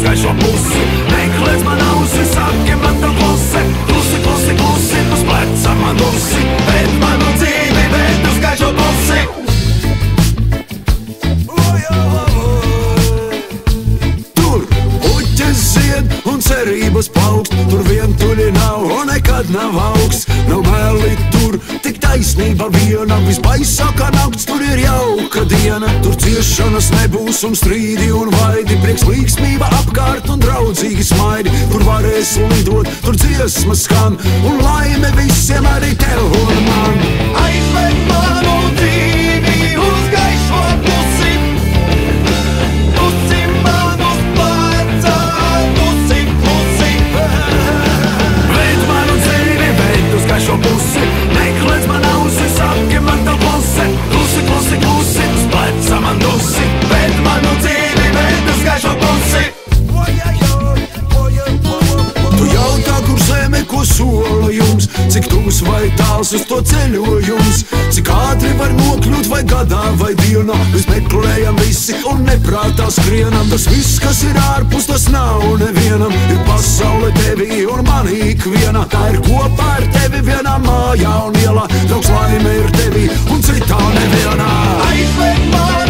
gaišo pusi. Meklēs man ausi, saki man to klusi. Klusi, klusi, klusi, uz pleca man dusi. Bet manu dzīvi ved uz gaišo pusi. Tur uķes zied un cerības plaukst. Tur vientuļi nav un nekad nav augsts. Nav meli tur, tik taisnība viena. Visbaisākā nakts, tur ir jauka diena. Tur ciešanas nebūs un strīdi un vaidi. Prieks līgsmība apkārt un draudzīgi smaidi. Tur varēs lidot, tur dziesmas skan. Un laime visiem, arī tev un man. Aizved manu dzīvi uz gaišo pusi. Pusi man uz pleca, pusi, pusi. Ved manu dzīvi, ved uz gaišo pusi. Meklēs man ausi, saki man to klusi. Klusi, klusi, klusi, uz pleca man dusi. Ved manu dzīvi, ved uz gaišo pusi. Tu jautā, kur zeme, ko sola jums. Cik tūs vai tāls uz to ceļojums. Cik ātri var nokļūt vai gadā vai dienā. Mēs meklējam visi un neprātā skrienam. Tas viss, kas ir ārpus, tas nav nevienam. Ir pasaule tevī un manī ikvienā. Tā ir kopā ar tevi vienā mājā un ielā. Draugs laime ir tevī un citā nevienā. Aizved man